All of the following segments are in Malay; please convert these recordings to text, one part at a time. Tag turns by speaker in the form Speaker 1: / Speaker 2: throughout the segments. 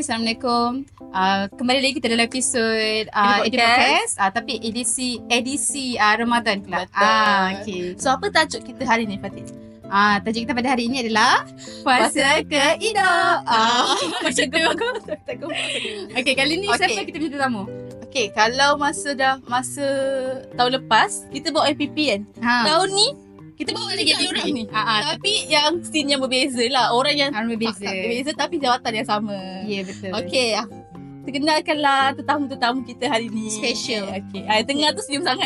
Speaker 1: Assalamualaikum. Kembali lagi kita dalam episod Edu Podcast, tapi edisi Ramadan pula.
Speaker 2: Okay. So apa tajuk kita hari ni, Fatih?
Speaker 1: Tajuk kita pada hari ini adalah Puasa ke Ido.
Speaker 2: Macam tu aku.
Speaker 1: Okay, kali ni siapa kita punya tetamu?
Speaker 2: Okay, kalau masa tahun lepas kita bawa MPP kan. Tahun ni kita bawa lagi orang ni. Tapi yang scene yang berbeza lah. Orang yang berbeza tapi jawatan yang sama.
Speaker 1: Ya, betul.
Speaker 2: Okay, perkenalkanlah tetamu-tetamu kita hari ni.
Speaker 1: Special.
Speaker 2: Okay. Tengah tu senyum sangat.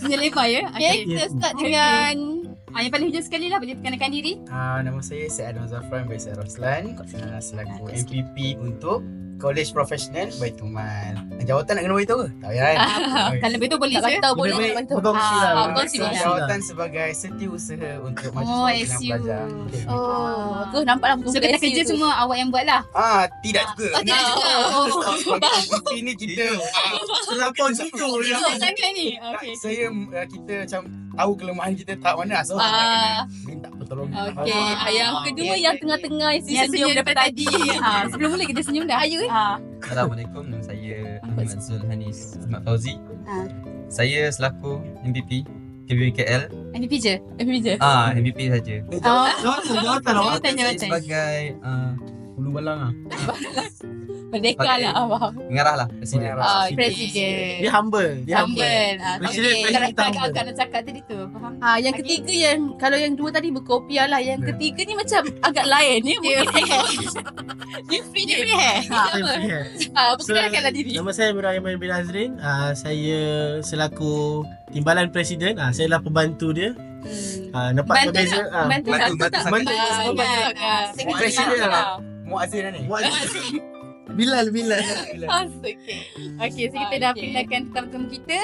Speaker 1: Senyum lebar ya.
Speaker 2: Okay, kita start dengan
Speaker 1: yang paling hujung sekali lah, boleh perkenalkan diri.
Speaker 3: Nama saya Adam Zafran bin Syed Roslan, selaku MPP untuk College Professional Baitul Mal. Jawatan nak kena beritahu ke? Tak payah kan?
Speaker 1: Kalau begitu boleh
Speaker 2: tak tahu boleh
Speaker 3: Berkongsi lah.
Speaker 2: Berkongsi lah.
Speaker 3: Jawatan sebagai setiausaha untuk mahasiswa yang belajar.
Speaker 2: Tu nampaklah
Speaker 1: So kata kerja semua awak yang buat lah.
Speaker 3: Tidak juga.
Speaker 2: Tidak juga.
Speaker 3: MPP ni kita terlampau situ.
Speaker 1: Sangat ni. Okay.
Speaker 3: Kita macam tahu kelemahan kita tak mana. So minta pertolongan.
Speaker 2: Okay. Yang kedua yang tengah-tengah yang senyum daripada tadi.
Speaker 1: Sebelum mula kita senyum dah. Ayo.
Speaker 4: Assalamualaikum, nama saya Ahmad Zulhanis Ahmad Fauzi. Saya selaku MPP KBBKL.
Speaker 1: MPP je?
Speaker 2: MPP je?
Speaker 4: MPP saja.
Speaker 3: Jawatan awak.
Speaker 1: Jawatan.
Speaker 4: Sebagai
Speaker 3: Ulu balang
Speaker 2: Merdeka lah.
Speaker 4: pengarah lah, Presiden.
Speaker 1: Presiden.
Speaker 3: Dia humble. Presiden kita humble.
Speaker 1: Agak nak cakap tadi tu. Faham?
Speaker 2: Yang ketiga yang kalau yang dua tadi berkopiah lah. Yang ketiga ni macam agak lain ni. Dia free hair. Perkenalkanlah diri.
Speaker 5: Nama saya Miraim bin Azrin. Saya selaku Timbalan Presiden. Saya lah pembantu dia. Nampak berbeza.
Speaker 1: Bantu
Speaker 3: Presiden lah. Muazzin ni.
Speaker 5: Bilal.
Speaker 1: Okay, so kita dah perkenalkan tetamu-tetamu kita.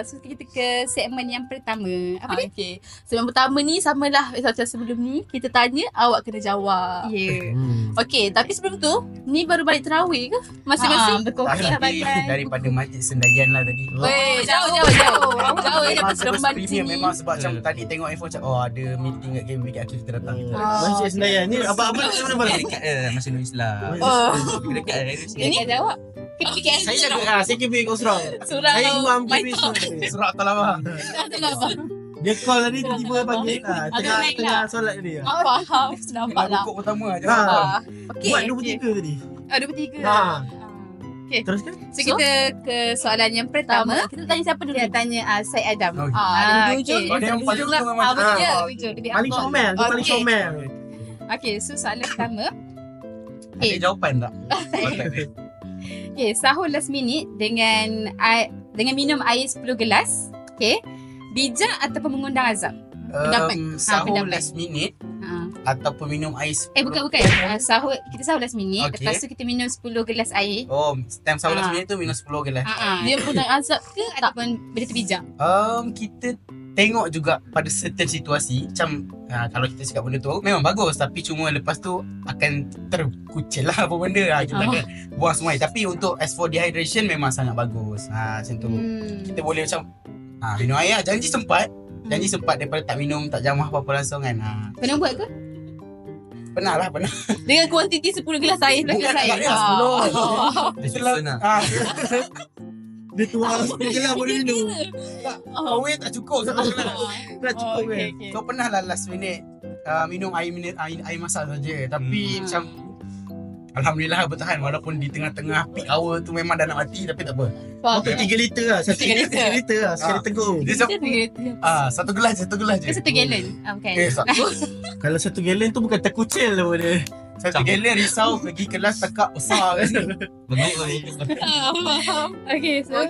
Speaker 1: So kita ke segmen yang pertama. Apa dia?
Speaker 2: Okay. Segmen pertama ni samalah macam sebelum ni. Kita tanya, awak kena jawab.
Speaker 1: Ya.
Speaker 2: Okay, tapi sebelum tu, ni baru balik terawih ke? Masing-masing?
Speaker 1: Berkopiah bagai.
Speaker 3: Daripada Masjid Sendayan lah tadi.
Speaker 2: Weh, jauh. Jauh dia dapat seremban
Speaker 3: Premium
Speaker 2: sini.
Speaker 3: memang sebab macam tadi tengok info macam ada meeting kat KBBK kita datang.
Speaker 5: Masjid Senayan ni apa
Speaker 4: Dekat Masjid Nur Islam. Dekat
Speaker 1: Ini jawab.
Speaker 5: Saya jaga saya KBBK Kosrau.
Speaker 2: Surau
Speaker 5: Saya imam KBBK
Speaker 3: Surat Talabah.
Speaker 5: Dia call tadi tiba-tiba panggil tengah solat tadi.
Speaker 2: Faham. Nampak lah.
Speaker 3: Pokok pertama aja.
Speaker 5: Buat 23 tadi.
Speaker 1: 23. Okay.
Speaker 5: Teruskan.
Speaker 1: So kita ke soalan yang pertama.
Speaker 2: Kita tanya siapa dulu?
Speaker 1: Kita tanya Syed Adam.
Speaker 2: Hujung.
Speaker 3: Ada yang paling ujung memang.
Speaker 5: Paling comel, dia paling comel.
Speaker 1: Okay, so soalan pertama.
Speaker 3: Ada jawapan tak?
Speaker 1: Okay, sahur last minute dengan minum air 10 gelas. Okay. Bijak ataupun mengundang azab? Pendapat.
Speaker 3: Sahur
Speaker 1: pendapat.
Speaker 3: last minute ataupun minum ais.
Speaker 1: Bukan. Kita sahur last minute.
Speaker 3: Okay.
Speaker 1: Lepas tu kita minum 10 gelas air.
Speaker 3: Time sahur last minute tu minum 10 gelas.
Speaker 2: Dia mengundang azab ke
Speaker 1: Ataupun benda tu bijak.
Speaker 3: Kita tengok juga pada certain situasi. Macam kalau kita cakap benda tu memang bagus, tapi cuma lepas tu akan terkucil lah apa benda. Kita akan buang semua air. Tapi untuk as for dehydration memang sangat bagus. Macam tu. Kita boleh macam minum air lah. Janji sempat daripada tak minum, tak jamah apa-apa langsung kan.
Speaker 1: Pernah buat ke?
Speaker 3: Pernah.
Speaker 2: dengan kuantiti 10 gelas air.
Speaker 3: Bukan tak ada 10.
Speaker 4: Dia susun lah.
Speaker 5: Dia tuang gelas boleh minum.
Speaker 3: Air tak cukup satu gelas.
Speaker 5: Tak cukup kan.
Speaker 3: Kau pernah lah last minute minum air masak saja. Tapi macam alhamdulillah bertahan walaupun di tengah-tengah peak hour tu memang dah nak mati, tapi tak apa.
Speaker 5: Okey 3 liter lah. 1 liter lah sekali tegur.
Speaker 3: Dia satu gelas je.
Speaker 1: Ke 1 gallon? Bukan.
Speaker 5: Kalau 1 gallon tu bukan terkucil lah dia.
Speaker 3: 1 gallon risau pergi kelas tekak besar kan.
Speaker 1: Okay, so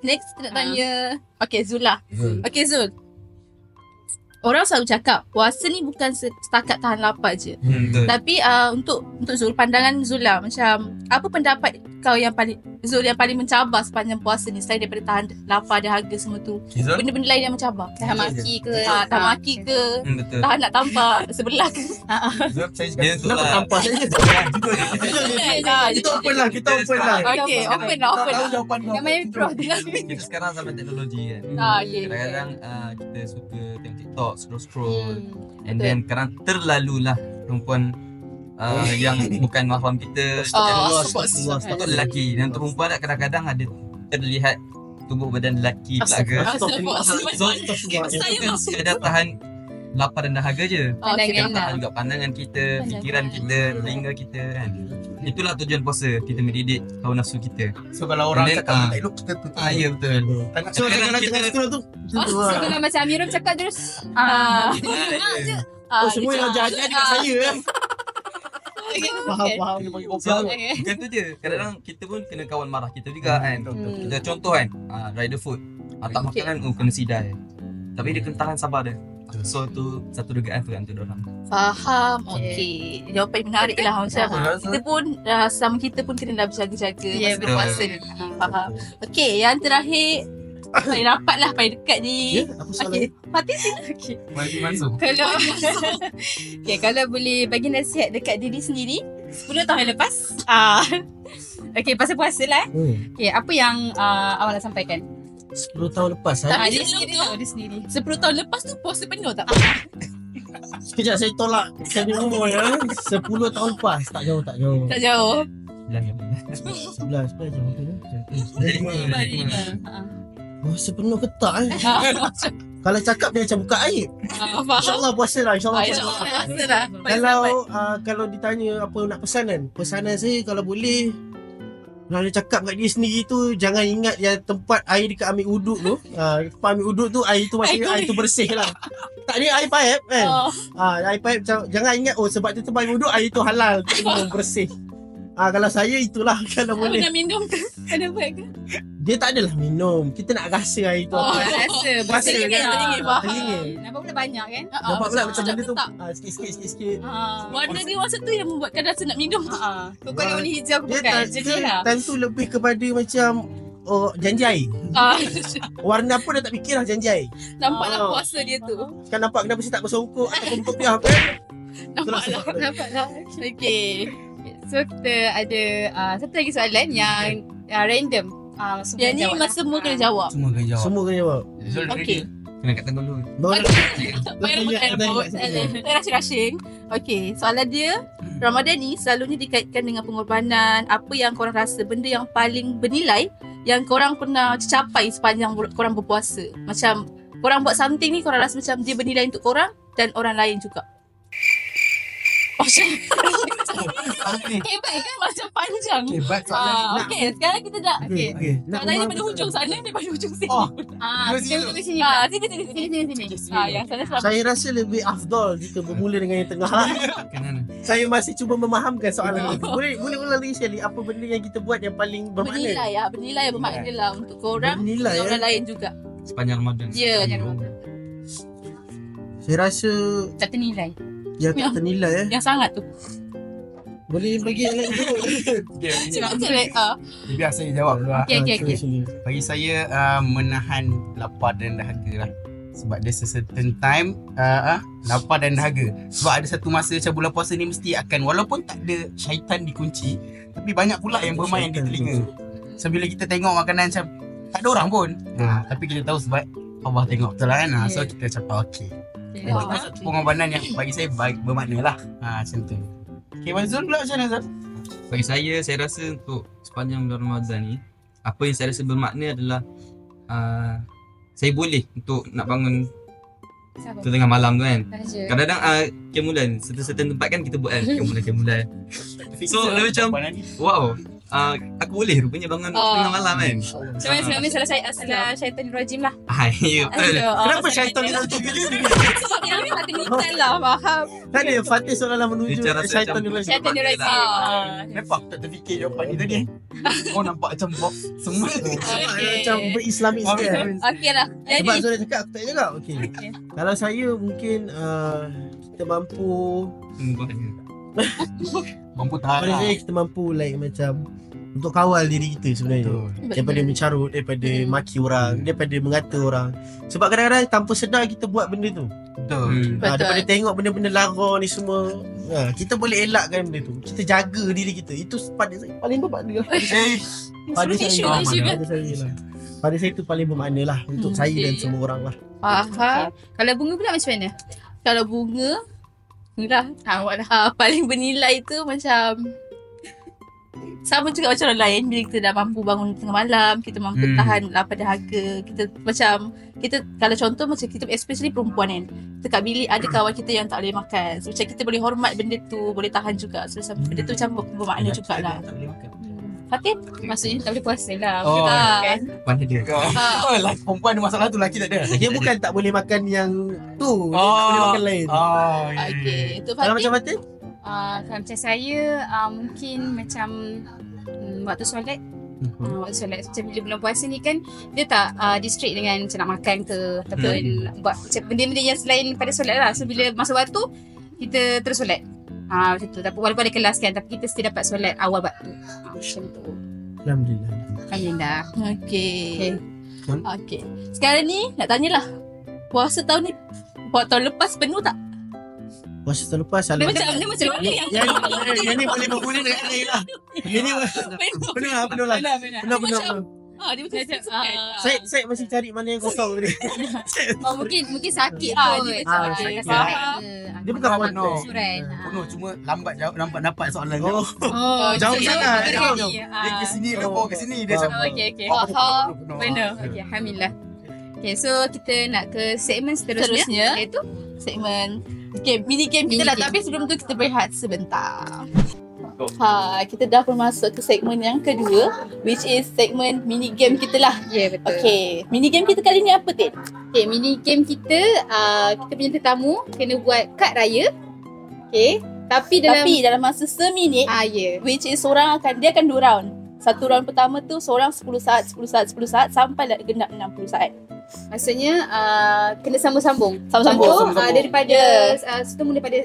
Speaker 2: Next kita nak tanya Zul lah. Okay Zul, orang selalu cakap puasa ni bukan setakat tahan lapar je.
Speaker 4: Betul.
Speaker 2: Tapi untuk Zul, pandangan Zul lah, macam apa pendapat kau yang paling mencabar sepanjang puasa ni selain daripada tahan lapar, dahaga semua tu?
Speaker 4: Zul?
Speaker 2: Benda-benda lain yang mencabar.
Speaker 1: tahan maki ke?
Speaker 2: Tahan maki ke?
Speaker 4: Betul.
Speaker 2: Tahan nak tampak sebelah ke?
Speaker 4: Dia tu
Speaker 5: Kenapa
Speaker 4: lah.
Speaker 5: tampak saja? Kita open lah.
Speaker 2: Okay, open lah.
Speaker 3: Jawapan kau.
Speaker 1: Yang main pro dia.
Speaker 4: Kita sekarang zaman teknologi kan. Kadang-kadang kita suka tengok TikTok, scroll. And then kadang terlalulah perempuan yang bukan mahram kita. Untuk lelaki. Dan untuk perempuan kadang-kadang ada terlihat tubuh badan lelaki pelaga. So kita kan sekadar tahan lapar dan dahaga je. Kita tahan juga pandangan kita, fikiran kita, telinga kita kan. Itulah tujuan puasa, kita mendidik hawa nafsu kita.
Speaker 3: So kalau orang cakap tak elok, kita tutup.
Speaker 4: Ya betul.
Speaker 5: So kadang-kadang tengah sekolah tu
Speaker 1: Kalau macam Amirum cakap terus
Speaker 5: semua yang ajar-ajar dekat saya Faham dia bagi
Speaker 4: So, bukan tu je. Kadang-kadang kita pun kena kawan marah kita juga kan. Kita contoh kan, rider food. Tak makan kena sidai. Tapi dia kena tahan sabar dia. So tu satu dugaan tu untuk diorang.
Speaker 2: Faham. Okey. Jawapan yang menarik lah macam kita pun sama kita pun kena berjaga-jaga masa berpuasa ni. Faham. Okey, yang terakhir paling rapat lah, paling dekat ni. Okey, Fatih sini. Okey.
Speaker 3: Mari masuk.
Speaker 1: Kalau boleh bagi nasihat dekat diri sendiri 10 tahun lepas. Okey, pasal puasa lah. Okey, apa yang awak nak sampaikan?
Speaker 5: 10 tahun lepas
Speaker 1: Dia sendiri.
Speaker 2: 10 tahun lepas tu puasa penuh tak?
Speaker 5: Sekejap saya tolak saya umur ya. 10 tahun lepas tak jauh.
Speaker 2: Tak jauh.
Speaker 5: 11 jam puasa penuh ke tak Kalau cakap dia macam buka aib. InsyaAllah puasa lah. Kalau ditanya apa nak pesanan saya kalau boleh, kalau dia cakap kat dia sendiri tu, jangan ingat yang tempat air dekat ambil uduk tu. Tempat ambil uduk tu, air tu masih air tu bersih lah. Tak ni air paip kan. Air paip jangan ingat sebab tu tempat ambil uduk, air tu halal, bersih. Kalau saya itulah kalau boleh.
Speaker 2: Nak minum ke? Kena buat ke?
Speaker 5: Dia tak adalah minum. Kita nak rasa air tu.
Speaker 1: Rasa
Speaker 5: teringin.
Speaker 1: Nampak pula banyak kan?
Speaker 5: Nampak pula macam benda tu. Sikit-sikit.
Speaker 2: Warna dia masa tu yang membuatkan rasa nak minum.
Speaker 1: Kau warna hijau bukan? Jadilah.
Speaker 5: Time tu lebih kepada macam janji air. Warna apa dah tak fikir lah janji air.
Speaker 2: Nampaklah puasa dia tu.
Speaker 5: Kan nampak kenapa saya tak bersongkok ataupun berpiah kan?
Speaker 2: Nampaklah. Okey.
Speaker 1: So kita ada satu lagi soalan yang random.
Speaker 2: Yang ni semua kena jawab.
Speaker 3: Semua kena jawab.
Speaker 2: Okey.
Speaker 4: Kena kat tengok dulu.
Speaker 2: Rashing. Okey, soalan dia, Ramadan ni selalunya dikaitkan dengan pengorbanan. Apa yang korang rasa benda yang paling bernilai yang korang pernah capai sepanjang korang berpuasa? Macam korang buat something ni, korang rasa macam dia bernilai untuk korang dan orang lain juga. Hebat kan, macam panjang.
Speaker 3: Hebat soalan.
Speaker 2: Okey, sekarang kita nak soalan ni daripada hujung sana, daripada hujung sini. Sini. Yang sana selamat.
Speaker 5: Saya rasa lebih afdal jika bermula dengan yang tengah. Saya masih cuba memahamkan soalan itu. Boleh ulang lagi sekali, apa benda yang kita buat yang paling bermakna?
Speaker 2: Bernilai bermakna lah untuk korang dan orang lain juga.
Speaker 4: Sepanjang Ramadan.
Speaker 2: Ya.
Speaker 5: Saya rasa
Speaker 1: tak ternilai.
Speaker 5: Yang tak ternilai
Speaker 2: Yang sangat tu.
Speaker 5: Boleh bagi yang lain dulu.
Speaker 3: Biar saya jawab dulu.
Speaker 1: Okey.
Speaker 3: Bagi saya menahan lapar dan dahaga lah. Sebab there's a certain time lapar dan dahaga. Sebab ada satu masa macam bulan puasa ni mesti akan, walaupun tak ada syaitan dikunci, tapi banyak pula yang bermain di telinga. So bila kita tengok makanan macam tak ada orang pun, tapi kita tahu sebab Allah tengok betul lah kan. So kita cakap okey. Itu satu pengorbanan yang bagi saya bermakna lah. Macam tu. Okay, Mazul pula macam mana Zul?
Speaker 4: Bagi saya rasa untuk sepanjang bulan Ramadan ni, apa yang saya rasa bermakna adalah saya boleh untuk nak bangun tu tengah malam tu kan. Kadang-kadang kemulan certain tempat kan kita buat kan kemulan. So macam wow, aku boleh rupanya bangun tengah malam kan.
Speaker 1: Macam mana sebenarnya salah syaitan rajim lah.
Speaker 4: Ya betul.
Speaker 5: Kenapa syaitan ni rajim ni?
Speaker 1: Sebab yang ni tak ternilai lah, faham.
Speaker 5: Kan dia Fatih seolah-olah menuju syaitan ni rajim.
Speaker 1: Syaitan rajim.
Speaker 3: Kenapa aku tak terfikir jawapan ni tadi? Kau nampak macam box semua.
Speaker 5: Macam berislamik sikit kan.
Speaker 2: Okey lah.
Speaker 5: Sebab Zul dah cakap, aku tak cakap. Okey. Kalau saya mungkin kita mampu
Speaker 3: tahan
Speaker 5: pada saya kita mampu macam untuk kawal diri kita sebenarnya. Daripada mencarut, daripada maki orang, daripada mengata orang. Sebab kadang-kadang tanpa sedar kita buat benda tu.
Speaker 3: Betul.
Speaker 5: Daripada tengok benda-benda lara ni semua, kita boleh elakkan benda tu. Kita jaga diri kita. Itu pada saya paling bermakna lah. Pada saya itu paling bermakna lah untuk saya dan semua orang lah.
Speaker 2: Faham.
Speaker 1: Kalau bunga pula macam mana?
Speaker 2: Kalau bunga, Inilah.
Speaker 1: Awak lah.
Speaker 2: Paling bernilai tu macam sama juga macam orang lain. Bila kita dah mampu bangun tengah malam, kita mampu tahan lah pada harga. Kita kalau contoh macam kita, especially perempuan kan, kita kat bilik ada kawan kita yang tak boleh makan. So, macam kita boleh hormat benda tu, boleh tahan juga. So benda tu macam bermakna jugalah.
Speaker 3: Tak boleh makan.
Speaker 2: Fatin?
Speaker 1: Maksudnya tak boleh puasa lah.
Speaker 3: Oh,
Speaker 1: Kan?
Speaker 4: Mana dia?
Speaker 3: Oh, lah, perempuan ada masalah tu, lelaki tak ada.
Speaker 5: Dia bukan tak boleh makan yang tu, dia tak boleh makan lain.
Speaker 3: Oh,
Speaker 2: Okay. Tu
Speaker 5: Kalau
Speaker 2: Fatin?
Speaker 5: macam Fatin?
Speaker 1: Kalau macam saya, mungkin macam waktu solat. Waktu solat macam bila bulan puasa ni kan, dia tak distract dengan macam nak makan ke ataupun buat macam benda-benda yang selain pada solat lah. So bila masa waktu, kita terus solat. Macam tu. Tapi walaupun ada kelas kan, tapi kita still dapat solat awal waktu. Macam tu.
Speaker 5: Alhamdulillah.
Speaker 1: Alhamdulillah.
Speaker 2: Okay. Sekarang ni nak tanyalah, puasa tahun ni, tahun lepas penuh tak?
Speaker 5: Puasa tahun lepas
Speaker 2: Dia
Speaker 5: selalu.
Speaker 2: macam yang
Speaker 5: Yang ni boleh berguna dengan lain lah. Yang ni penuh lah. Penuh.
Speaker 2: dia macam
Speaker 5: Saya masih cari mana yang kosong tadi.
Speaker 1: Mungkin sakit
Speaker 2: dia
Speaker 1: kot.
Speaker 2: sakit.
Speaker 1: Faham.
Speaker 5: Dia bukan
Speaker 3: penuh.
Speaker 1: Suran.
Speaker 3: Penuh, cuma lambat jawab, nampak dapat soalan.
Speaker 5: Oh,
Speaker 3: jauh
Speaker 1: jadi
Speaker 3: sangat.
Speaker 1: berhenti.
Speaker 3: Dia ke sini, dia bawa ke sini. Dia
Speaker 5: Faham.
Speaker 3: cakap,
Speaker 1: Okay.
Speaker 3: penuh.
Speaker 1: Benar. Okay, alhamdulillah. Okay, so kita nak ke segmen seterusnya. Iaitu
Speaker 2: segmen mini game kita
Speaker 1: Mini
Speaker 2: lah.
Speaker 1: game.
Speaker 2: Tapi sebelum tu kita berehat sebentar. Kita dah pun masuk ke segmen yang kedua, which is segmen mini game kita lah.
Speaker 1: Ya, betul.
Speaker 2: Okay, mini game kita kali ni apa, Tin?
Speaker 1: Okay, mini game kita, kita punya tetamu kena buat kad raya. Okay. Tapi
Speaker 2: dalam masa seminit,
Speaker 1: ya.
Speaker 2: which is dia akan 2 round. Satu round pertama tu seorang 10 saat sampai dah genap 60 saat.
Speaker 1: Maksudnya kena sambung-sambung.
Speaker 2: Sambung-sambung.
Speaker 1: Contoh daripada kita mula daripada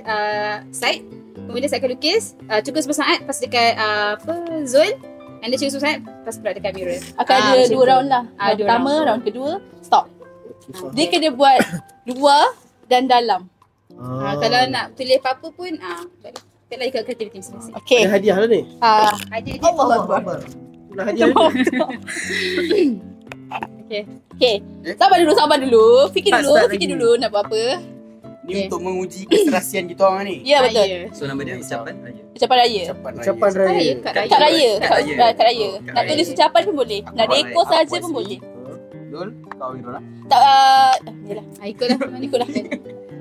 Speaker 1: side, kemudian saya akan lukis cukup 10 saat, lepas dekat zone, and then cukup 10 saat, lepas pula dekat mirror.
Speaker 2: Akan ada 2 round lah. Round
Speaker 1: 2
Speaker 2: pertama,
Speaker 1: round.
Speaker 2: round kedua, stop. Dia kena buat luar dan dalam.
Speaker 1: Kalau nak tulis apa-apa pun kita lagi kat aktiviti masing-masing.
Speaker 2: Okay.
Speaker 5: ada hadiah lah ni.
Speaker 1: Ada dia.
Speaker 2: Allah.
Speaker 5: Nak hadiah ni.
Speaker 2: Okay. Sabar dulu. Fikir
Speaker 5: Start
Speaker 2: dulu nak buat apa.
Speaker 3: Ni untuk menguji keserasian kita orang ni.
Speaker 2: Ya, betul.
Speaker 1: Raya.
Speaker 4: So nama dia ucapan raya.
Speaker 2: Ucapan raya.
Speaker 5: Ucapan raya.
Speaker 1: Kad
Speaker 2: Kad raya.
Speaker 4: Kad raya.
Speaker 2: Kad raya. Nak tulis ucapan pun boleh. Nak
Speaker 4: Alright,
Speaker 2: dekor saja
Speaker 4: buat
Speaker 2: pun
Speaker 4: sini.
Speaker 2: boleh.
Speaker 3: Betul? Kau Irul lah.
Speaker 2: Tak, yalah.
Speaker 1: Ikutlah.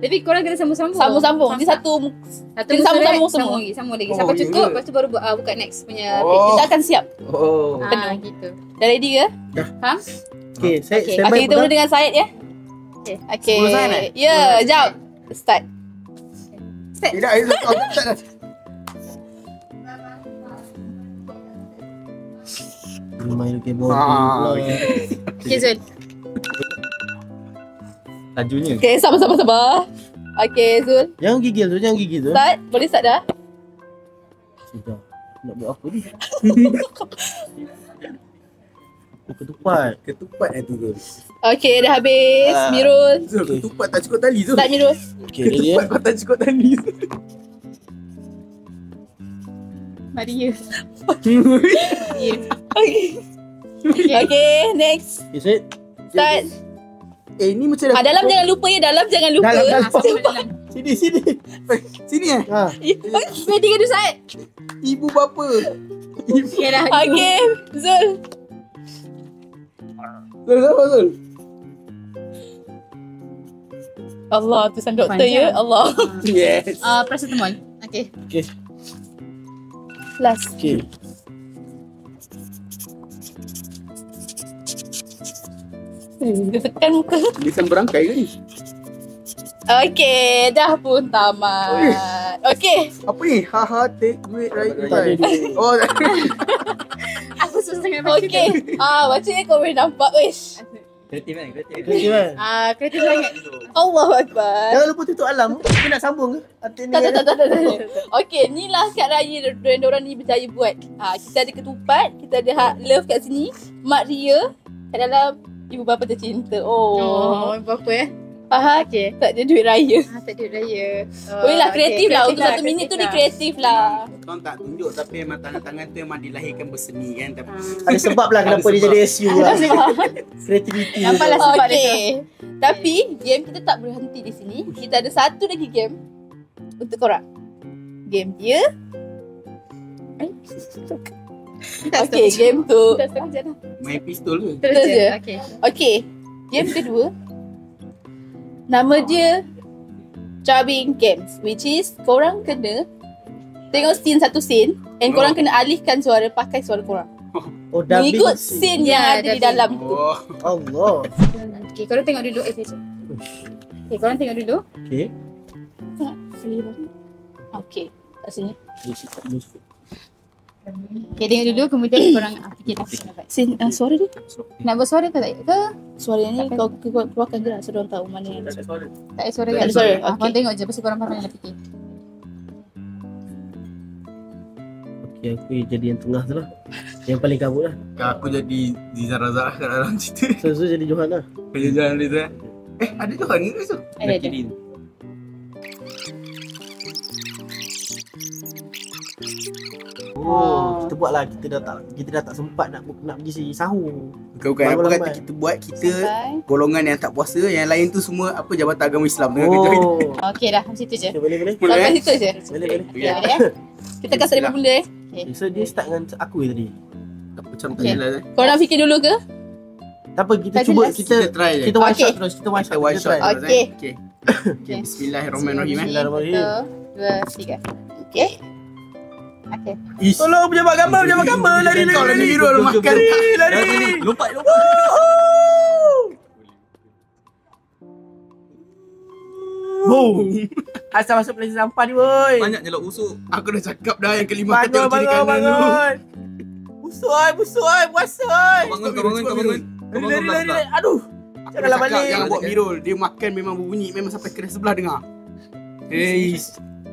Speaker 1: Tapi korang kena sambung-sambung.
Speaker 2: Sambung. Dia satu
Speaker 1: Satu
Speaker 2: sambung semua.
Speaker 1: Sambung lagi. Sampai
Speaker 3: ya
Speaker 1: cukup,
Speaker 3: ke?
Speaker 1: lepas tu baru buka next punya
Speaker 2: Kita akan siap.
Speaker 3: Oh.
Speaker 1: page. Gitu.
Speaker 2: Dah ready ke?
Speaker 1: Faham?
Speaker 5: Okay, saya
Speaker 1: Okay.
Speaker 5: standby
Speaker 2: Okay, kita mula dengan Syed ya. Okay.
Speaker 3: 10 saat, eh?
Speaker 2: Ya, jap. Start.
Speaker 3: Tidak, itu tak dah.
Speaker 5: main keyboard.
Speaker 1: Okay, Zul.
Speaker 4: Lajunya.
Speaker 2: Okay, sabar. Okay, Zul.
Speaker 5: Jangan gigil tu.
Speaker 2: Start. Boleh start dah?
Speaker 5: Sudah. Nak buat apa ni? Ketupat tu tu.
Speaker 2: Okay, dah habis. Mirul.
Speaker 3: Zul, ketupat tak cukup tali Zul.
Speaker 2: Start Mirul.
Speaker 5: Okay, ni dia.
Speaker 3: Ketupat kau tak cukup tali.
Speaker 1: Maria.
Speaker 2: Okay, next.
Speaker 5: Okay, Syed.
Speaker 2: Start.
Speaker 3: Ni macam dah.
Speaker 2: Dalam jangan lupa ya. Dalam jangan lupa.
Speaker 5: Dalam. Sini.
Speaker 3: Sini
Speaker 2: Ready ke tu, Syed?
Speaker 3: Ibu bapa.
Speaker 1: Okay dah.
Speaker 2: Okay, Zul.
Speaker 3: Zul.
Speaker 2: Allah, tulisan doktor
Speaker 1: Panjang.
Speaker 2: ya. Allah.
Speaker 3: Yes.
Speaker 1: Paracetamol. Okay.
Speaker 2: Last.
Speaker 5: Okay.
Speaker 2: Dia tekan muka.
Speaker 3: Lisan berangkai ke ni?
Speaker 2: Okay, dah pun tamat. Okay.
Speaker 3: Apa ni? Haha, take duit right.
Speaker 5: Tak ada duit.
Speaker 3: Oh,
Speaker 1: Aku susah sangat baca.
Speaker 2: Okay. Baca ni kau boleh nampak. Wish.
Speaker 4: Kreatif kan?
Speaker 5: Okay, kan?
Speaker 1: Kreatif sangat.
Speaker 2: Allahu Akbar.
Speaker 5: Jangan lupa tutup alam. Kita nak sambung ke? Arti ni kan?
Speaker 2: Tak. Okay, ni lah kad raya diorang ni berjaya buat. Kita ada ketupat, kita ada love kat sini, Mak Ria, kat dalam ibu bapa tercinta. Oh.
Speaker 1: Berapa
Speaker 2: Faham?
Speaker 1: Okay.
Speaker 2: Tak ada duit raya.
Speaker 1: Tak ada raya.
Speaker 2: Boleh lah kreatif lah. Untuk 1 minit tu dia kreatif lah.
Speaker 3: kau tak tunjuk tapi memang tangan-tangan tu memang dilahirkan berseni kan. Tapi
Speaker 5: Ada sebab lah kenapa dia jadi SU lah. Kreativiti.
Speaker 1: Nampaklah sebab dia tu.
Speaker 2: Okay. Tapi game kita tak berhenti di sini. Kita ada satu lagi game untuk korang. Game dia. Okay, game tu.
Speaker 3: Main pistol ke?
Speaker 2: Terus je.
Speaker 1: Okay.
Speaker 2: Okay, game kedua. Nama dia Chubbing Games, which is korang kena tengok satu scene and korang kena alihkan suara pakai suara korang.
Speaker 5: Oh, dubbing
Speaker 2: Mengikut
Speaker 5: scene.
Speaker 2: scene yang ada di
Speaker 1: dubbing.
Speaker 2: dalam tu.
Speaker 3: Oh.
Speaker 5: Allah.
Speaker 1: Okay, korang tengok dulu. Okay, korang tengok dulu.
Speaker 5: Okay.
Speaker 2: Okay, kat sini.
Speaker 1: Okay, tengok dulu. Kemudian korang fikir apa nak buat.
Speaker 2: Scene, suara dia.
Speaker 1: Nak buat suara ke tak? Ke?
Speaker 2: Suara ni kau keluarkan je lah, so diorang tahu mana yang
Speaker 1: Tak ada suara
Speaker 2: Tak
Speaker 1: kan?
Speaker 2: ada suara,
Speaker 1: Ah,
Speaker 2: okay.
Speaker 1: korang tengok je. Pasal korang faham yang nak fikir.
Speaker 5: Okay, aku jadi yang tengah tu lah. Yang paling kabut lah.
Speaker 3: Aku jadi Ziza Razak kat dalam cerita.
Speaker 5: So jadi Johan lah.
Speaker 3: Jalan dia. Ada Johan ke tu?
Speaker 1: Ada.
Speaker 5: Oh, kita buat lah. Kita dah tak sempat nak pergi sahur.
Speaker 3: Bukan apa
Speaker 5: Lambat-lambat.
Speaker 3: kata kita buat, kita
Speaker 2: Sampai.
Speaker 3: golongan yang tak puasa, yang lain tu semua apa Jabatan Agama Islam tengah kerja kita.
Speaker 5: Oh.
Speaker 1: Okay dah. Macam tu je.
Speaker 5: Okay, boleh.
Speaker 3: Boleh,
Speaker 2: Sampai
Speaker 3: eh?
Speaker 2: situ je.
Speaker 5: Boleh.
Speaker 1: Ya,
Speaker 2: Boleh, Kita kasih daripada mula
Speaker 5: Okay, so dia start dengan aku tadi.
Speaker 3: Macam tak
Speaker 1: Okay.
Speaker 3: jelas.
Speaker 2: Korang fikir dulu ke?
Speaker 5: Tak apa, kita
Speaker 2: Tak
Speaker 5: cuba
Speaker 2: jelas.
Speaker 5: kita
Speaker 3: try je.
Speaker 5: kita one
Speaker 2: Okay.
Speaker 5: shot terus. Kita one
Speaker 3: Kita
Speaker 5: shot.
Speaker 3: one
Speaker 5: Kita
Speaker 3: shot.
Speaker 5: try.
Speaker 3: terus,
Speaker 2: Okay.
Speaker 3: Okay. Okay. Bismillahirrahmanirrahim.
Speaker 5: Bismillahirrahmanirrahim.
Speaker 1: 1, 2, 3.
Speaker 2: Okay.
Speaker 1: Okay.
Speaker 3: Ish.
Speaker 5: Tolong pejabat gambar lari.
Speaker 3: Kau lagi biru lu makan.
Speaker 5: Lari.
Speaker 4: Lompat.
Speaker 5: Boom. Asal masuk plaza sampah ni woi.
Speaker 4: Banyak je lah usuk.
Speaker 3: Aku dah cakap dah yang kelima kata kiri kanan lu.
Speaker 5: Bangun. Busuk oi, puasa oi.
Speaker 4: Kau bangun.
Speaker 5: Lari. Aduh.
Speaker 3: Aku
Speaker 5: Janganlah
Speaker 3: dah cakap
Speaker 5: balik.
Speaker 3: jangan buat birul. Dia makan memang berbunyi, memang sampai kedai sebelah dengar.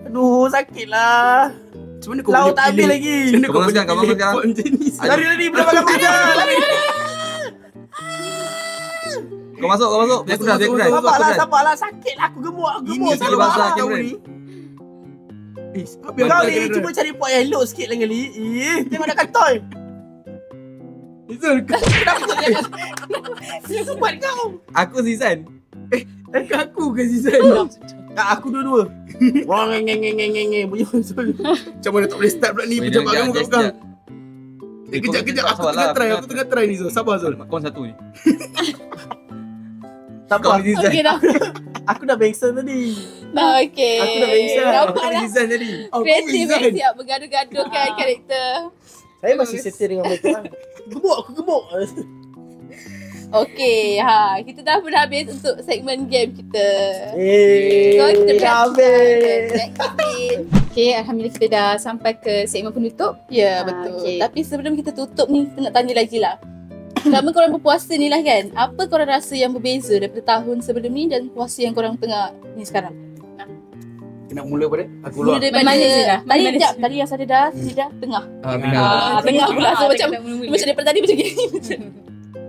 Speaker 5: Aduh, sakit lah.
Speaker 3: Macam mana kau
Speaker 5: Lauk
Speaker 3: boleh
Speaker 5: tak habis
Speaker 3: pilih?
Speaker 5: lagi.
Speaker 3: Macam mana
Speaker 4: Kau
Speaker 3: kau
Speaker 4: bangun
Speaker 3: boleh
Speaker 4: sekarang, kau
Speaker 3: pilih
Speaker 4: bangun
Speaker 3: pot macam ni?
Speaker 5: Lari pejabat gambar. Lari.
Speaker 4: Kau masuk. Biar aku dah.
Speaker 5: Sabarlah. Sakit lah. Aku gemuk.
Speaker 3: Ini
Speaker 4: Sabar,
Speaker 3: kalau basah
Speaker 4: sabar.
Speaker 3: tahu ni. Apa
Speaker 5: Kau ni cuba cari pot yang elok sikit lagi li. Tengok dah kantoi.
Speaker 3: Izul,
Speaker 5: Kenapa kau jangan? Kenapa buat kau?
Speaker 4: Aku Zizan.
Speaker 3: aku ke Zizan?
Speaker 5: Tak, aku dua-dua. Wah, ngeng. Bunyi konsol.
Speaker 3: Macam mana tak boleh start pula ni? Pejabat kamu kat belakang. Kejap. Aku tengah try ni Zul. Sabar Zul.
Speaker 4: Kau satu ni.
Speaker 5: Tak
Speaker 4: Kau
Speaker 5: apa.
Speaker 4: Zizan.
Speaker 2: Okay dah.
Speaker 5: Aku dah bengsen tadi.
Speaker 2: Dah okay.
Speaker 5: Aku dah bengsan.
Speaker 2: Nampak
Speaker 4: Kau
Speaker 2: lah.
Speaker 4: Zizan tadi.
Speaker 2: Kreatif siap bergaduh-gaduhkan karakter.
Speaker 5: Saya masih settle dengan mereka lah. Aku gemuk.
Speaker 2: Okay, kita dah pun habis untuk segmen game kita. So, kita
Speaker 5: Dah habis.
Speaker 1: Okay, Alhamdulillah kita dah sampai ke segmen penutup.
Speaker 2: Ya, betul.
Speaker 1: okay.
Speaker 2: Tapi sebelum kita tutup ni, kita nak tanya lagi lah. Selama korang berpuasa ni lah kan, apa korang rasa yang berbeza daripada tahun sebelum ni dan puasa yang korang tengah ni sekarang?
Speaker 3: Nak mula pada aku
Speaker 2: Mula
Speaker 3: luar.
Speaker 2: daripada
Speaker 1: Mana je dah?
Speaker 2: Tadi
Speaker 1: Mana
Speaker 2: sekejap,
Speaker 1: je?
Speaker 2: tadi yang saya dah, tidak tengah.
Speaker 4: Tengah.
Speaker 2: Tengah pula. So macam daripada tadi macam gini.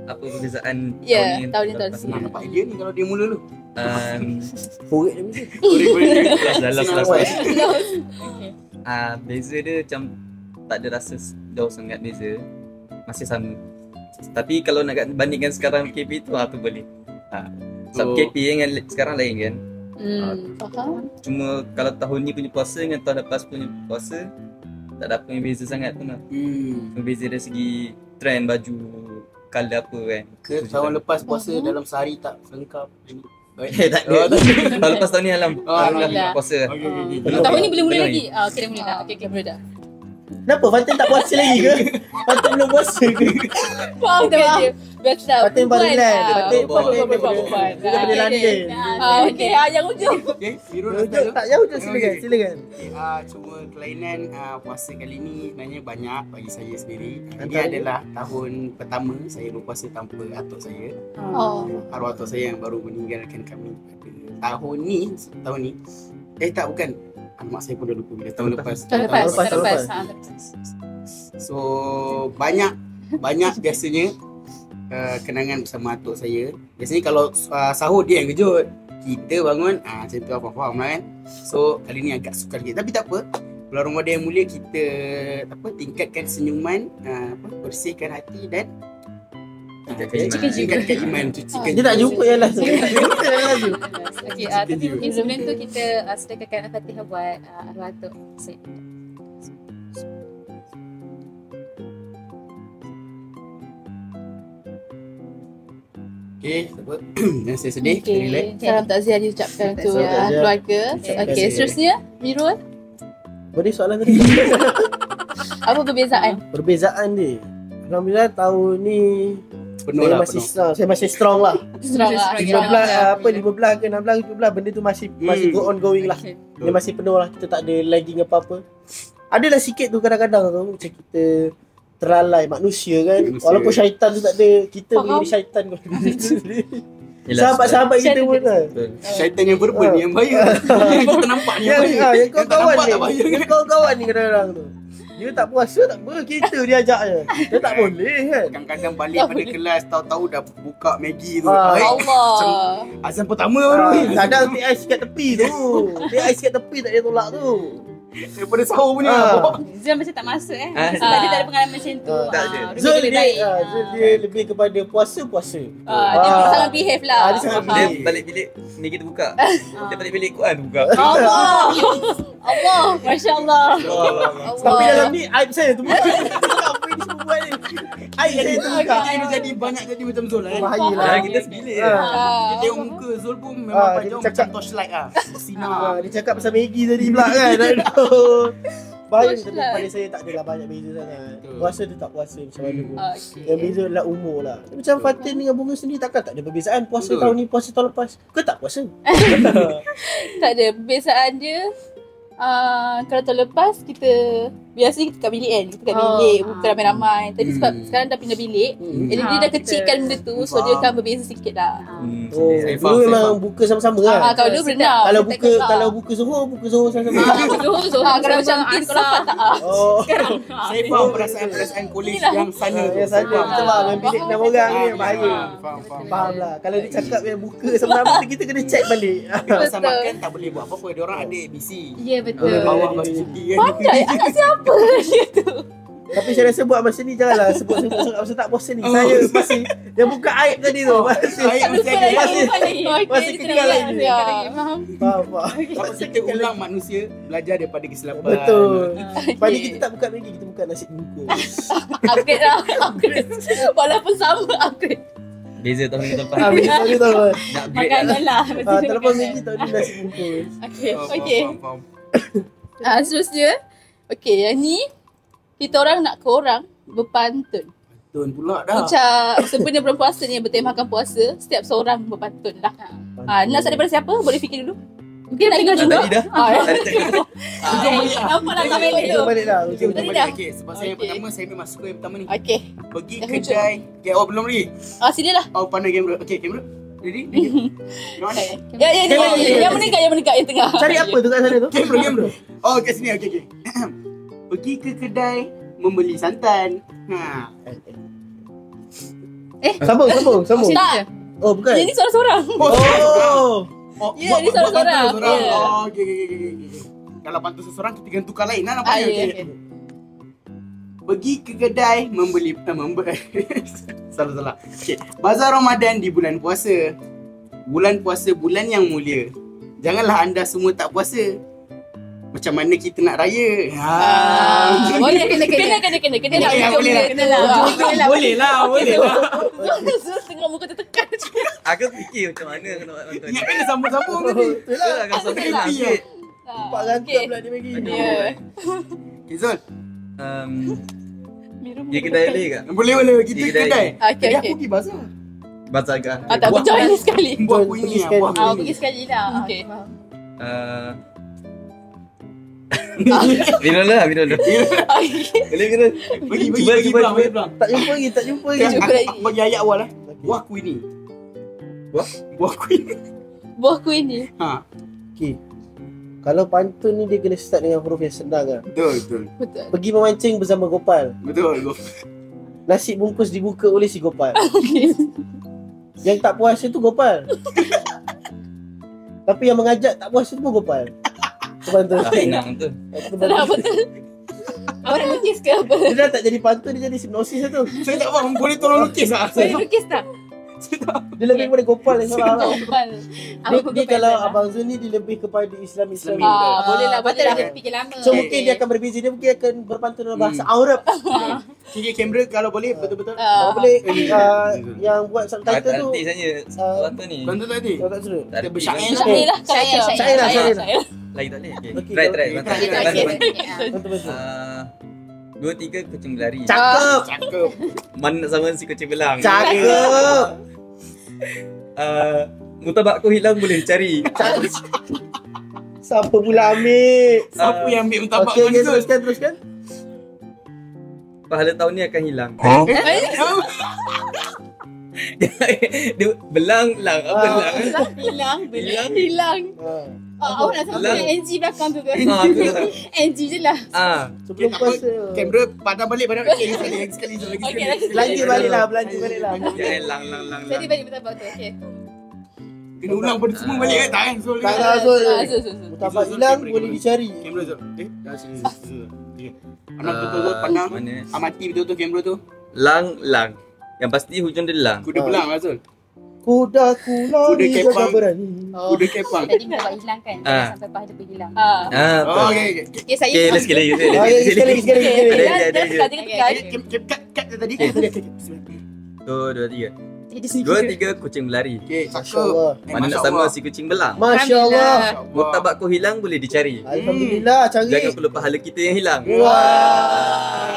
Speaker 4: Apa perbezaan
Speaker 2: Ya, tahun ni
Speaker 4: lepas
Speaker 2: tahun
Speaker 4: ni?
Speaker 3: Nampak idea ni kalau dia mula lu.
Speaker 5: Korek dia mesti.
Speaker 4: Dalam
Speaker 3: Senang
Speaker 4: kelas.
Speaker 3: buat.
Speaker 4: Beza dia macam tak ada rasa jauh sangat beza. Masih sama. Tapi kalau nak bandingkan sekarang KP tu tu boleh. Sebab KP dengan sekarang lain kan.
Speaker 2: Faham?
Speaker 4: Cuma kalau tahun ni punya puasa dengan tahun lepas punya puasa tak ada apa yang beza sangat pun lah. Cuma beza dari segi trend baju, colour apa kan.
Speaker 3: Ke tahun lepas puasa dalam sehari tak lengkap.
Speaker 4: Tak ada. Tahun lepas tahun ni
Speaker 1: Alhamdulillah.
Speaker 4: puasa.
Speaker 1: Tahun ni boleh mula
Speaker 4: Benar
Speaker 1: lagi. Okay, dah mula dah. Okay,
Speaker 2: Boleh dah.
Speaker 5: Kenapa? Fatin tak puasa lagi ke? Fatin belum puasa ke?
Speaker 2: Faham je. Biasa.
Speaker 5: Fatin baru land. Fatin
Speaker 2: Perempuan.
Speaker 5: dia daripada London.
Speaker 2: Okay, yang ujung.
Speaker 3: Okay, Firul
Speaker 5: Rujuk tak jauh je, silakan.
Speaker 3: Cuma kelainan puasa kali ni sebenarnya banyak bagi saya sendiri. Ini
Speaker 5: Antara-
Speaker 3: adalah tahun pertama saya berpuasa tanpa atuk saya.
Speaker 2: Oh.
Speaker 3: Arwah atuk saya yang baru meninggalkan kami pada tahun ni. Tak bukan. Mak saya pun dah lupa bila tahun lepas.
Speaker 1: Tahun lepas.
Speaker 5: lepas.
Speaker 3: So banyak biasanya kenangan bersama atuk saya. Biasanya kalau sahur dia yang kejut, kita bangun macam tu faham lah kan. So kali ni agak sukar sikit tapi tak apa. Bulan Ramadan yang mulia kita tingkatkan senyuman, bersihkan hati dan Dekat Iman tu chicken.
Speaker 5: Dia tak jumpa yang last tu.
Speaker 1: Okey, tapi mungkin sebelum tu kita sedekahkan Al-Fatihah buat arwah Datuk Syed.
Speaker 3: Okay, apa? Yang saya sedih, kita relax.
Speaker 2: Salam takziah diucapkan untuk
Speaker 5: Salam takziah.
Speaker 2: keluarga.
Speaker 5: Ucapkan
Speaker 2: Okey,
Speaker 5: saya.
Speaker 2: seterusnya Mirul,
Speaker 5: Boleh soalan tadi?
Speaker 2: apa perbezaan?
Speaker 5: Perbezaan dia. Alhamdulillah tahun ni
Speaker 3: Penuh
Speaker 5: saya
Speaker 3: lah,
Speaker 5: masih
Speaker 3: penuh.
Speaker 5: strong. Saya masih strong lah.
Speaker 2: Strong lah.
Speaker 5: 15 ke 16 ke 17 benda tu masih go ongoing lah. Dia masih penuh lah. Kita tak ada lagging apa-apa. Adalah sikit tu kadang-kadang tu macam kita terlalai manusia kan.
Speaker 3: Manusia.
Speaker 5: Walaupun syaitan tu tak ada, kita boleh jadi syaitan kot. Sahabat-sahabat kita pun lah.
Speaker 3: Syaitan yang verbal ni yang bahaya. Yang kita nampak ni yang bahaya.
Speaker 5: Yang
Speaker 3: tak
Speaker 5: kawan-kawan
Speaker 3: nampak
Speaker 5: ni.
Speaker 3: tak bahaya.
Speaker 5: Yang kawan-kawan ni kadang-kadang tu. Dia tak puasa tak apa, kita dia ajak je. Dia tak boleh kan.
Speaker 3: Kadang-kadang balik pada kelas tahu-tahu dah buka Maggi tu.
Speaker 5: Ah.
Speaker 2: Allah.
Speaker 3: Azan pertama baru ni.
Speaker 5: Kadang take ais kat tepi tu. Take ais kat tepi tak dia tolak tu.
Speaker 3: Daripada sahur punya.
Speaker 1: Zul macam tak masuk
Speaker 2: Sebab
Speaker 1: dia tak ada pengalaman macam tu.
Speaker 4: Tak ada.
Speaker 5: Zul
Speaker 1: Lebih
Speaker 5: dia,
Speaker 1: baik.
Speaker 5: Zul dia lebih kepada puasa.
Speaker 2: Dia sangat behave lah.
Speaker 5: Dia sangat
Speaker 4: Dia
Speaker 5: behave.
Speaker 4: balik bilik ni kita buka. Dia balik bilik Quran buka.
Speaker 2: Allah. Allah. Masya Allah.
Speaker 5: Tapi dalam ni aib saya tu bukan. Apa ini semua buat ni? Aib saya tu bukan.
Speaker 3: Dia jadi banyak jadi macam Zul lah.
Speaker 5: Bahaya lah.
Speaker 4: Dah kita sebilik je.
Speaker 3: Dia tengok muka Zul pun memang
Speaker 5: Ah,
Speaker 3: panjang
Speaker 5: dia cakap-
Speaker 3: macam torchlight lah. Sinar.
Speaker 5: Dia cakap pasal Maggi tadi pula kan. Aduh. Bahaya
Speaker 2: Torchlight.
Speaker 5: tapi pada saya tak adalah banyak beza sangat.
Speaker 3: Betul.
Speaker 5: Puasa tu tak puasa macam mana pun.
Speaker 2: Okay.
Speaker 5: Yang beza adalah umur lah. Macam Fatin dengan Bunga sendiri takkan tak ada perbezaan. Puasa
Speaker 3: Betul.
Speaker 5: tahun ni, puasa tahun lepas. Kau tak puasa?
Speaker 2: Tak ada. Perbezaan dia, kalau tahun lepas kita biasanya kita kat bilik kan. Kita kat bilik, bukan ramai-ramai. Tadi sebab sekarang dah pindah bilik. Jadi dia dah kecilkan benda tu. So dia akan berbeza sikit lah.
Speaker 5: Oh,
Speaker 3: Saya
Speaker 5: dulu
Speaker 3: faham,
Speaker 5: memang buka sama-sama lah.
Speaker 2: Kalau dulu berenang.
Speaker 5: Kalau buka Zuhur sama-sama.
Speaker 2: Kalau macam tin kau lapan tak?
Speaker 5: Oh.
Speaker 3: Saya faham perasaan kolej yang sana tu.
Speaker 5: Yang sana kita faham yang bilik 6 orang ni bahaya.
Speaker 3: Faham.
Speaker 5: Faham lah. Kalau dia cakap yang buka sama-sama tu kita kena check balik.
Speaker 3: Masa makan tak boleh buat apa-apa. Dia orang ada ABC.
Speaker 1: Ya, betul.
Speaker 3: Bawah bagi cuti kan.
Speaker 2: Pandai anak siapa dia tu?
Speaker 5: Tapi saya rasa buat masa ni janganlah sebut masa tak puasa ni. Saya masih yang buka aib tadi tu.
Speaker 3: Aib mesti ada.
Speaker 5: Masih kekal lagi.
Speaker 1: Faham?
Speaker 5: Faham.
Speaker 3: Kalau kita ulang manusia belajar daripada kesilapan.
Speaker 5: Betul. Pagi kita tak buka Maggi, kita buka nasi bungkus.
Speaker 2: Upgrade lah. Upgrade. Walaupun sama upgrade.
Speaker 4: Beza tahun ni lepas.
Speaker 5: Betul tu tahu.
Speaker 4: Nak upgrade
Speaker 1: Makanan lah.
Speaker 5: Terlepas Maggi tahun ni nasi bungkus.
Speaker 2: Okay. Seterusnya. Okay, yang ni kita orang nak ke orang berpantun.
Speaker 3: Betul pula dah.
Speaker 2: Macam sebenarnya bulan puasa ni yang bertemakan puasa, setiap seorang berpantun lah. Nak start daripada siapa? Boleh fikir dulu. Mungkin nak ingat juga.
Speaker 4: Tadi dah.
Speaker 2: Ya.
Speaker 1: Nampak lah kat balik tu.
Speaker 5: Kita balik dah.
Speaker 3: Okey,
Speaker 2: Tadi
Speaker 3: betul
Speaker 2: dah.
Speaker 3: balik. Okey, sebab saya yang
Speaker 2: Okey.
Speaker 3: pertama saya memang suka yang pertama ni.
Speaker 2: Okay.
Speaker 3: Pergi
Speaker 2: Dah
Speaker 3: kedai. Okay, oh belum lagi.
Speaker 2: Sinilah.
Speaker 3: Oh pandai kamera. Okey, kamera. Ready? Mana?
Speaker 2: Ya, yang meningkat, yang tengah.
Speaker 5: Cari apa tu kat sana tu?
Speaker 3: Kamera. Oh, kat sini. Okey. Pergi ke kedai membeli santan. Ha.
Speaker 5: Sambung.
Speaker 2: Tak.
Speaker 5: Oh, bukan.
Speaker 2: Yang ni seorang-seorang.
Speaker 3: Oh,
Speaker 2: Ya, ni seorang-seorang. Ya.
Speaker 3: Oh, okey. Kalau pantun seseorang kita kena tukar lain lah nampaknya.
Speaker 2: Ya,
Speaker 3: Okey. Pergi ke kedai membeli salah. Okey. Bazar Ramadan di bulan puasa. Bulan puasa bulan yang mulia. Janganlah anda semua tak puasa. Macam mana kita nak raya?
Speaker 2: Boleh, kena lah.
Speaker 3: Boleh lah.
Speaker 2: Zul tengok muka tertekan.
Speaker 4: Aku fikir macam mana nak nonton.
Speaker 3: Ingat kena sambung-sambung tadi.
Speaker 4: Betul lah kalau sampai
Speaker 3: Happy
Speaker 4: sikit.
Speaker 5: Pak rangkap pula dia bagi.
Speaker 2: Ya.
Speaker 3: Okay, Zul.
Speaker 4: Dia kedai boleh ke?
Speaker 3: Boleh. Kita
Speaker 4: Kedai.
Speaker 3: kedai.
Speaker 2: Okey,
Speaker 3: Jadi
Speaker 2: okey.
Speaker 3: aku pergi bazar.
Speaker 4: Bazar ke?
Speaker 2: Tak berjoin ni sekali.
Speaker 3: Buat kuih ni.
Speaker 5: Pergi
Speaker 3: Buat
Speaker 5: sekali.
Speaker 3: kuih
Speaker 1: Pergi sekali lah.
Speaker 2: Okey.
Speaker 4: Minum lah. Boleh ke?
Speaker 3: Bagi pelang.
Speaker 5: Tak jumpa lagi.
Speaker 2: Jumpa
Speaker 3: Aku
Speaker 2: lagi.
Speaker 3: bagi ayat awal lah. Buah kuih ni. Buah kuih ni.
Speaker 2: Buah kuih ni.
Speaker 3: Ha.
Speaker 5: Okey. Kalau pantun ni dia kena start dengan huruf yang senang lah.
Speaker 3: Betul.
Speaker 5: Pergi memancing bersama Gopal.
Speaker 3: Betul.
Speaker 5: Nasi bungkus dibuka oleh si Gopal. Yang tak puasa tu Gopal. Tapi yang mengajak tak puasa tu pun Gopal. Pantun.
Speaker 4: Senang tu.
Speaker 2: Senang betul. Orang lukis ke apa?
Speaker 5: Dia dah tak jadi pantun, dia jadi hipnosis lah tu.
Speaker 3: Saya tak faham, boleh tolong lukis tak?
Speaker 2: Boleh lukis tak?
Speaker 5: Dia lebih kepada Gopal yang salah.
Speaker 2: Gopal.
Speaker 5: Dia kalau Abang Zul ni dia lebih kepada Islam.
Speaker 2: Boleh lah,
Speaker 1: Betul
Speaker 2: betul
Speaker 1: dia
Speaker 2: lah.
Speaker 1: fikir lama.
Speaker 5: So mungkin dia akan berbeza, dia mungkin akan berpantun dalam bahasa Arab.
Speaker 3: Kira kamera kalau boleh betul-betul.
Speaker 5: Kalau boleh yang buat subtitle tu
Speaker 4: Artis saja. Bantu ni.
Speaker 3: Bantu tadi.
Speaker 5: kalau tak suruh.
Speaker 3: Kita bersyair lah.
Speaker 2: Syair lah.
Speaker 5: Syair lah.
Speaker 4: Lagi tak boleh. Okay.
Speaker 5: Okey,
Speaker 4: Try.
Speaker 3: try.
Speaker 5: Bantu.
Speaker 4: 2-3 kucing berlari.
Speaker 5: Cakep.
Speaker 3: Cakep.
Speaker 4: Mana nak sama si kucing belang?
Speaker 5: Cakep.
Speaker 4: Mutabak aku hilang boleh cari.
Speaker 5: Siapa pula ambil?
Speaker 3: Siapa yang ambil mentabak
Speaker 5: Okey,
Speaker 3: kau tu?
Speaker 5: teruskan.
Speaker 4: Pahala tahun ni akan hilang. Dia belang lang. Apa lang?
Speaker 2: Hilang. Awak nak sama dengan NG belakang tu ke? NG je lah.
Speaker 5: Sebelum puasa.
Speaker 3: Kamera padam balik sekali.
Speaker 2: Okey,
Speaker 5: Belanja balik lah.
Speaker 4: Jangan lang.
Speaker 2: Jadi balik bertabak tu. Okey.
Speaker 3: Kena ulang pada semua balik kan? Tak kan? Zul.
Speaker 5: Tak lah Zul.
Speaker 2: Zul.
Speaker 5: Mutabak hilang boleh dicari.
Speaker 3: Kamera Zul. Dah sini. Pandang betul Zul. Pandang.
Speaker 4: Mana?
Speaker 3: Amati betul-betul kamera tu.
Speaker 4: Lang. Yang pasti hujung dia lang.
Speaker 3: Kuda belang lah Zul.
Speaker 5: Kuda lari
Speaker 3: kepang.
Speaker 5: gagah berani.
Speaker 3: Kuda kepang.
Speaker 1: Tadi minta hilang kan. Sampai pahala tu hilang.
Speaker 3: Oh,
Speaker 4: Okay.
Speaker 3: okey.
Speaker 2: Okey, saya.
Speaker 4: Okay, sekali.
Speaker 5: Sekali.
Speaker 3: Kat tadi.
Speaker 4: Tu, 2-3 kucing berlari.
Speaker 3: Okey,
Speaker 5: Masya
Speaker 3: cakep.
Speaker 5: Allah.
Speaker 4: Mana nak sama si kucing belang?
Speaker 5: Masya Allah.
Speaker 4: Mutabak aku hilang boleh dicari.
Speaker 5: Alhamdulillah cari.
Speaker 4: Jangan perlu pahala kita yang hilang.
Speaker 5: Wah.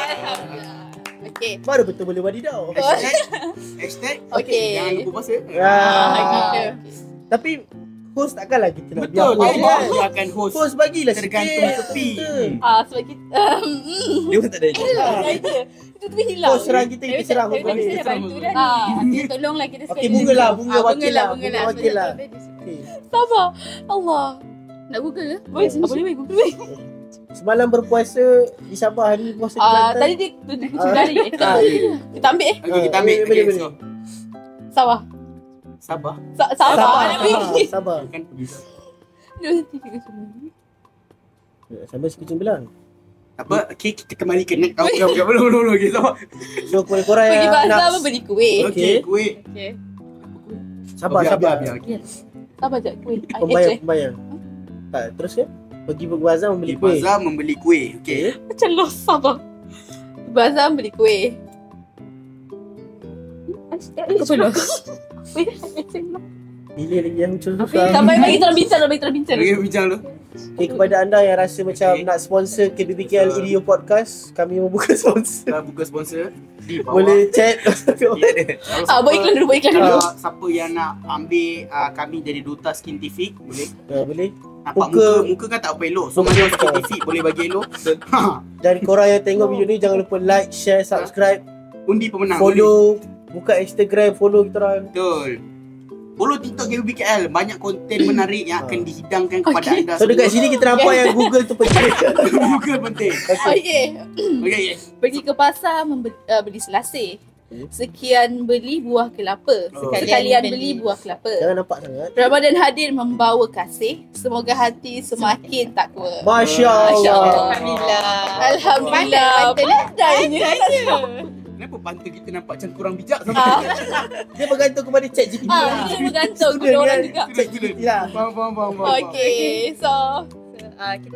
Speaker 2: Okey.
Speaker 5: Baru betul boleh wadidau.
Speaker 3: Hashtag.
Speaker 2: Okey.
Speaker 3: Jangan lupa puasa.
Speaker 5: Ya.
Speaker 2: Kita.
Speaker 5: Tapi host takkanlah kita nak
Speaker 3: Betul.
Speaker 5: biar host kan.
Speaker 3: Dia akan host.
Speaker 5: Host bagilah
Speaker 3: Tergantung
Speaker 5: sikit.
Speaker 3: tepi.
Speaker 2: Sebab kita
Speaker 4: Dia pun tak ada.
Speaker 2: itu tu hilang.
Speaker 5: Host serang kita serang host
Speaker 1: Tapi
Speaker 5: balik.
Speaker 1: saya dah bantu dah
Speaker 2: Ah.
Speaker 1: ni. Kita tolonglah kita sekali.
Speaker 5: Okey, bunga wakil lah.
Speaker 1: Bunga
Speaker 5: Bunga wakil lah. Okey.
Speaker 2: Sabar. Allah.
Speaker 1: Nak Google ke?
Speaker 2: Boleh Google.
Speaker 5: Semalam berpuasa di Sabah, hari puasa di Kelantan.
Speaker 2: Tadi dia kucing lari. Kita ambil
Speaker 3: Okey, kita ambil.
Speaker 5: Boleh.
Speaker 3: Okey, so.
Speaker 2: Sabar.
Speaker 3: Sabar.
Speaker 2: Sabar.
Speaker 5: Sabar.
Speaker 3: Kan pergi.
Speaker 5: Sampai si kucing belang.
Speaker 3: Apa? Okey, kita kembali ke net. Okey, belum. Okey, sabar.
Speaker 5: So korang
Speaker 2: Pergi
Speaker 5: yang
Speaker 2: bazar
Speaker 5: nak
Speaker 2: membeli kuih.
Speaker 3: Okey, kuih.
Speaker 5: sabar.
Speaker 3: Biar.
Speaker 2: Sabar je kuih.
Speaker 5: Pembayar. Tak, terus kan? Pergi bazar membeli kuih.
Speaker 3: Bazar membeli kuih. Okey.
Speaker 2: Macam los sabar. Bazar beli kuih.
Speaker 1: Apa los?
Speaker 5: Pilih lagi yang susah.
Speaker 2: Sampai bagi terbincang.
Speaker 3: Okey, bincang dulu.
Speaker 5: Okay, kepada anda yang rasa macam nak sponsor KBBKL Idio Podcast, kami membuka sponsor.
Speaker 3: Kita buka sponsor di bawah.
Speaker 5: Boleh chat.
Speaker 2: Buat iklan dulu.
Speaker 3: Siapa yang nak ambil kami jadi duta skintific, boleh.
Speaker 5: Boleh.
Speaker 3: Nampak muka kan tak apa elok. So mana skintific boleh bagi elok.
Speaker 5: Dan korang yang tengok video ni jangan lupa like, share, subscribe,
Speaker 3: Undi pemenang.
Speaker 5: follow, buka Instagram, follow kita orang.
Speaker 3: Betul. Follow TikTok KBBKL. Banyak konten menarik yang akan dihidangkan kepada anda.
Speaker 5: So dekat sini kita nampak yang Google tu penting.
Speaker 3: Google penting.
Speaker 2: Okey. Pergi ke pasar beli selasih. Sekian beli buah kelapa. Sekalian beli buah kelapa.
Speaker 5: Jangan nampak sangat.
Speaker 2: Ramadan hadir membawa kasih. Semoga hati semakin takwa.
Speaker 5: Masya Allah.
Speaker 2: Alhamdulillah. Pandainya.
Speaker 3: Kenapa bantu kita nampak macam kurang bijak
Speaker 5: Dia bergantung kepada chat GPT lah.
Speaker 2: Dia bergantung kepada orang juga.
Speaker 5: Chat GPT lah.
Speaker 3: Faham.
Speaker 2: Okey. So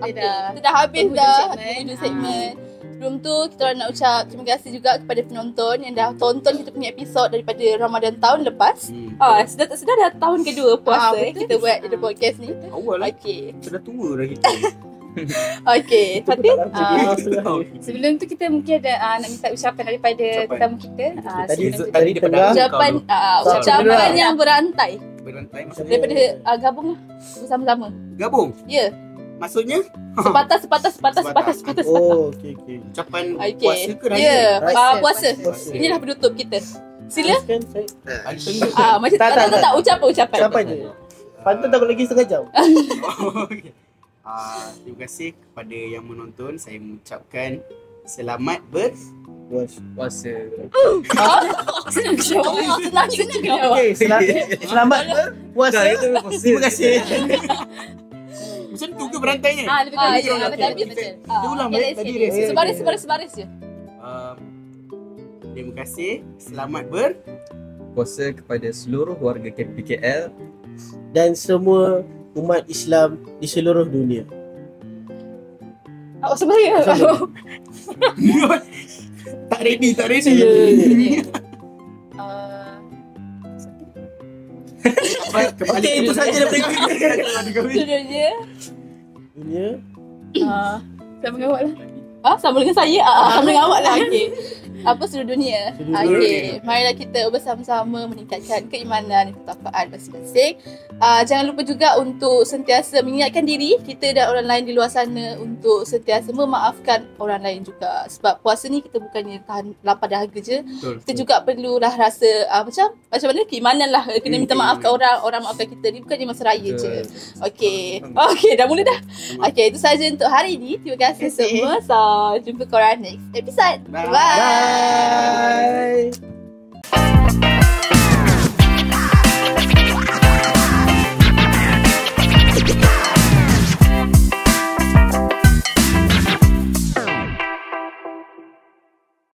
Speaker 2: kita dah habis dah video segmen. Sebelum tu kita orang nak ucap terima kasih juga kepada penonton yang dah tonton kita punya episod daripada Ramadan tahun lepas. Sudah tak sedar dah tahun kedua puasa kita buat the podcast ni.
Speaker 3: Awal lah.
Speaker 2: Okey.
Speaker 3: Sudah tua dah kita.
Speaker 2: Okey. Tapi
Speaker 1: Sebelum tu kita mungkin ada nak minta ucapan daripada tetamu kita.
Speaker 5: Tadi tengah
Speaker 2: ucapan yang berantai
Speaker 3: Berantai maksudnya.
Speaker 2: daripada gabung lah bersama-sama.
Speaker 3: Gabung.
Speaker 2: Ya.
Speaker 3: Maksudnya
Speaker 2: Sepatah.
Speaker 5: Oh, okey.
Speaker 3: ucapan
Speaker 2: Okey.
Speaker 3: puasa ke raya?
Speaker 2: Ya,
Speaker 5: Puasa.
Speaker 2: puasa. Inilah penutup kita. Sila.
Speaker 5: Kan saya
Speaker 3: Ada tengok.
Speaker 2: Macam tak ucapan.
Speaker 5: siapa je? Pantun takut lagi setengah jam.
Speaker 3: Okey. Terima kasih kepada yang menonton. Saya mengucapkan selamat
Speaker 4: Puasa.
Speaker 2: Senang jawab.
Speaker 5: Okey, selamat berpuasa. Terima kasih.
Speaker 3: Macam tu ke? tu berantainya.
Speaker 2: Lebih kurang
Speaker 3: ya,
Speaker 2: betul.
Speaker 3: okey.
Speaker 2: Betul.
Speaker 5: Dia ulang
Speaker 2: Okay,
Speaker 5: baik
Speaker 2: let's
Speaker 5: tadi
Speaker 2: get it.
Speaker 5: dia.
Speaker 2: Sebaris je.
Speaker 3: Terima kasih. Selamat
Speaker 4: Puasa kepada seluruh warga KPKL
Speaker 5: Dan semua umat Islam di seluruh dunia.
Speaker 2: Sebenarnya.
Speaker 3: Tak ready.
Speaker 5: Okey, itu saja daripada kami.
Speaker 2: Dunia.
Speaker 5: Dunia.
Speaker 2: Sama dengan awak lah. Sama dengan saya. Sama dengan awak lah. Okay. Apa seluruh dunia. Okay. Marilah kita bersama-sama meningkatkan keimanan dan ketakwaan masing-masing. Jangan lupa juga untuk sentiasa mengingatkan diri kita dan orang lain di luar sana untuk sentiasa memaafkan orang lain juga. Sebab puasa ni kita bukannya tahan lapar dahaga je. Kita juga perlulah rasa macam mana keimanan lah. Kena minta maaf kat orang maafkan kita. Ni bukannya masa raya je. Okay, dah mula dah. Okay, itu saja untuk hari ini. Terima kasih semua. So, jumpa korang next episode. Bye.
Speaker 5: Bye.